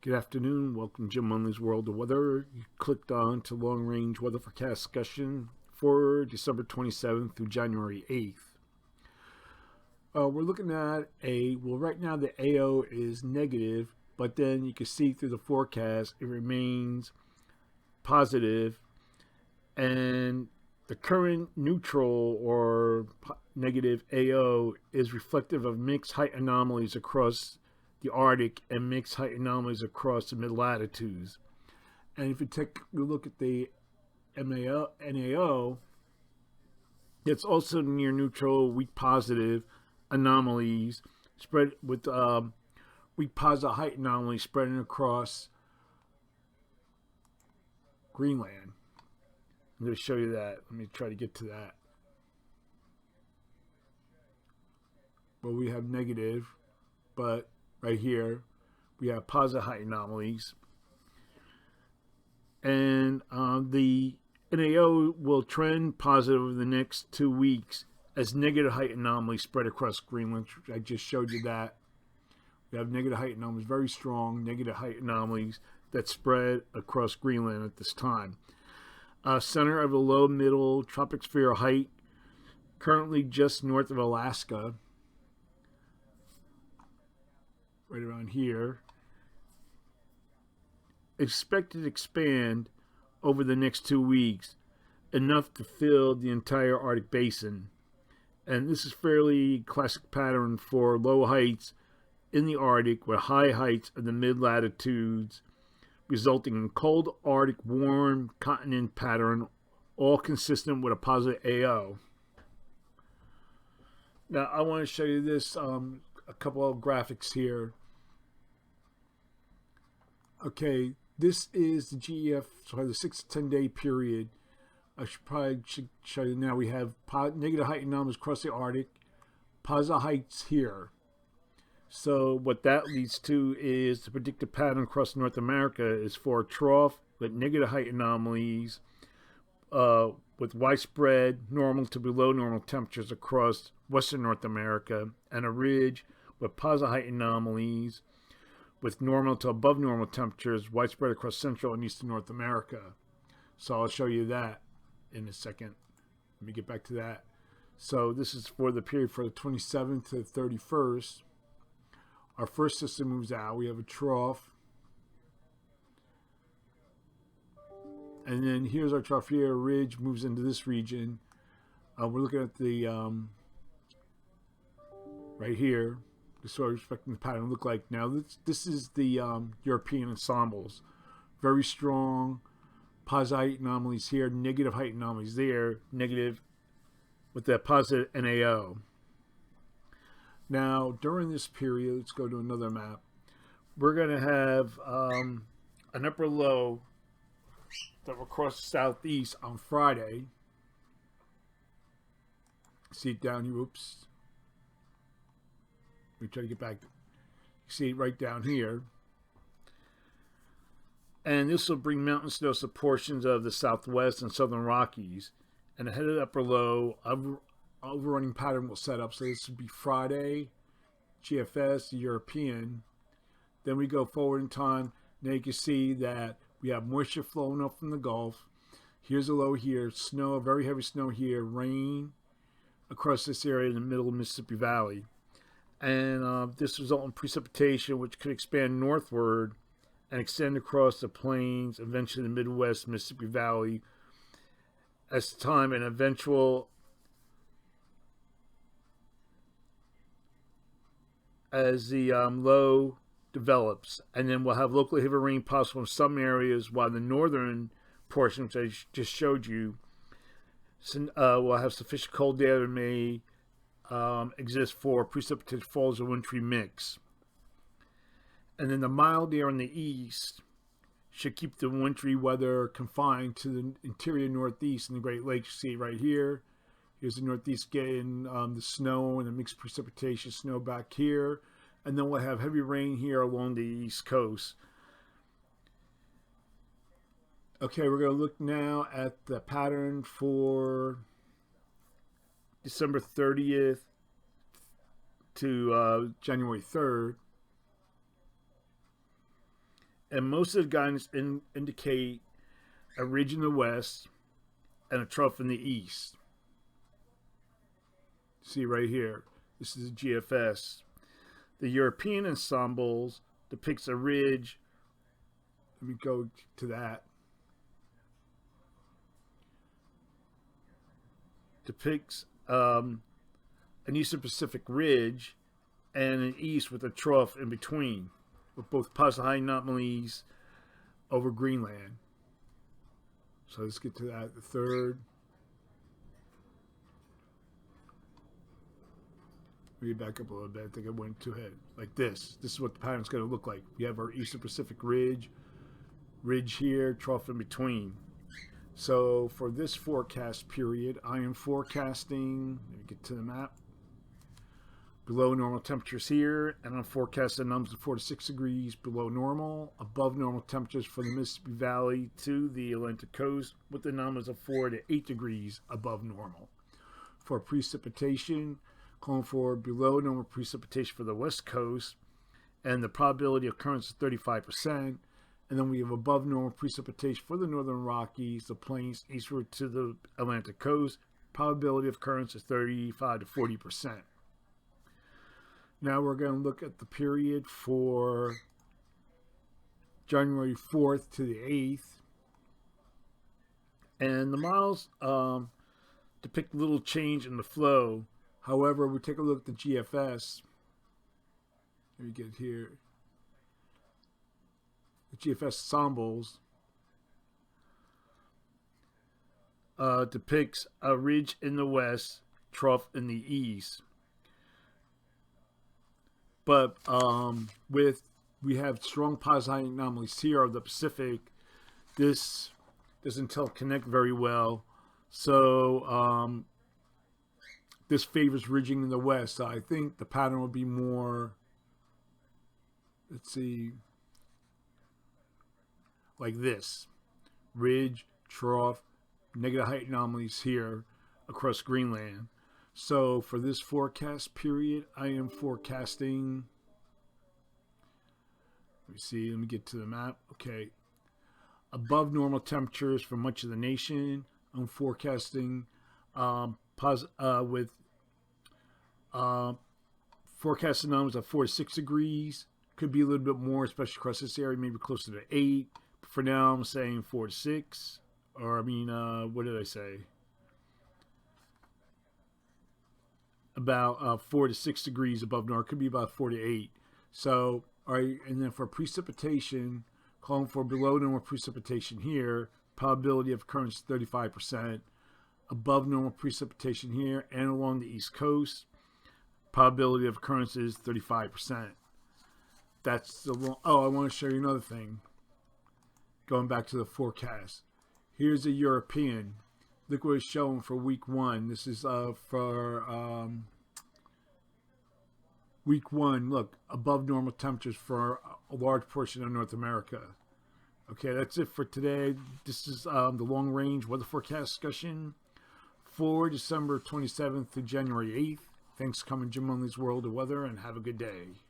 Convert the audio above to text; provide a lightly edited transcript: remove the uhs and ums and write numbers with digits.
Good afternoon. Welcome to Jim Munley's World of Weather. You clicked on to Long Range Weather Forecast discussion for December 27th through January 8th. We're looking at right now the AO is negative, but then you can see through the forecast it remains positive, and the current neutral or negative AO is reflective of mixed height anomalies across the Arctic and mixed height anomalies across the mid-latitudes. And if you take a look at the NAO, it's also near neutral, weak positive anomalies spread with weak positive height anomalies spreading across Greenland. I'm going to show you that. Let me try to get to that. Well, we have negative, but right here we have positive height anomalies, and the NAO will trend positive over the next 2 weeks as negative height anomalies spread across Greenland. I just showed you that. We have negative height anomalies, very strong negative height anomalies that spread across Greenland at this time. Center of the low middle troposphere height, currently just north of Alaska, right around here, expected to expand over the next 2 weeks, enough to fill the entire Arctic basin. And this is fairly classic pattern for low heights in the Arctic with high heights in the mid-latitudes, resulting in cold Arctic warm continent pattern, all consistent with a positive AO. Now I want to show you this, a couple of graphics here. Okay, this is the GEF, so the 6 to 10 day period. I should show you now. We have negative height anomalies across the Arctic, positive heights here. So what that leads to is the predicted pattern across North America is for a trough with negative height anomalies, with widespread normal to below normal temperatures across Western North America, and a ridge with positive height anomalies with normal to above normal temperatures widespread across Central and Eastern North America. So I'll show you that in a second. Let me get back to that. So this is for the period for the 27th to the 31st. Our first system moves out. We have a trough. And then here's our trough here. A ridge moves into this region. We're looking at the right here. This is what we're expecting the pattern to look like. Now this is the European ensembles. Very strong positive height anomalies here, negative height anomalies there, negative with that positive NAO. Now during this period, let's go to another map. We're going to have an upper low that will cross the southeast on Friday. See it down here. Oops. We try to get back. You see it right down here. And this will bring mountain snow to portions of the southwest and southern Rockies. And ahead of the upper low, overrunning pattern will set up. So this would be Friday, GFS, the European. Then we go forward in time. Now you can see that we have moisture flowing up from the Gulf. Here's a low here, snow, very heavy snow here, rain across this area in the middle of Mississippi Valley. And this results in precipitation, which could expand northward and extend across the plains, eventually the Midwest, Mississippi Valley, as time and eventual as the low develops. And then we'll have locally heavy rain possible in some areas, while the northern portion, which I just showed you, will have sufficient cold air that may exist for precipitated falls or wintry mix. And then the mild air in the east should keep the wintry weather confined to the interior northeast and the Great Lakes. You see it right here. Here's the northeast getting the snow and the mixed precipitation snow back here. And then we'll have heavy rain here along the east coast. Okay, we're going to look now at the pattern for December 30th to January 3rd. And most of the guidance indicate a ridge in the west and a trough in the east. See right here, this is a GFS. The European ensembles depicts a ridge. Let me go to that. Depicts an eastern Pacific ridge and an east with a trough in between, with both positive height anomalies over Greenland. So let's get to that. The third. Let me back up a little bit. I think I went too ahead. Like this. This is what the pattern's going to look like. We have our eastern Pacific ridge here, trough in between. So for this forecast period, I am forecasting, let me get to the map, below normal temperatures here, and I'm forecasting numbers of 4 to 6 degrees below normal, above normal temperatures for the Mississippi Valley to the Atlantic coast, with the numbers of 4 to 8 degrees above normal. For precipitation, calling for below normal precipitation for the West Coast, and the probability of occurrence is 35%. And then we have above normal precipitation for the Northern Rockies, the plains eastward to the Atlantic coast. Probability of occurrence is 35 to 40%. Now we're going to look at the period for January 4th to the 8th. And the models depict little change in the flow. However, we take a look at the GFS. Let me get here. The GFS ensembles depicts a ridge in the west, trough in the east. But we have strong positive anomalies here of the Pacific. This doesn't connect very well. So this favors ridging in the west. So I think the pattern will be more, let's see, like this. Ridge, trough, negative height anomalies here across Greenland. So for this forecast period, I am forecasting, let me get to the map. Okay. Above normal temperatures for much of the nation. I'm forecasting with forecasted numbers of 4 to 6 degrees. Could be a little bit more, especially across this area, maybe closer to 8. For now, I'm saying 4 to 6. Or, what did I say? About 4 to 6 degrees above normal. Could be about 4 to 8. So, all right, and then for precipitation, calling for below normal precipitation here. Probability of occurrence 35%. Above normal precipitation here and along the East Coast. Probability of occurrence is 35%. That's the long. Oh, I want to show you another thing. Going back to the forecast. Here's a European. Look what it's showing for week 1. This is for week 1. Look, above normal temperatures for a large portion of North America. Okay, that's it for today. This is the long range weather forecast discussion for December 27th to January 8th. Thanks for coming to Jim Munley's World of Weather, and have a good day.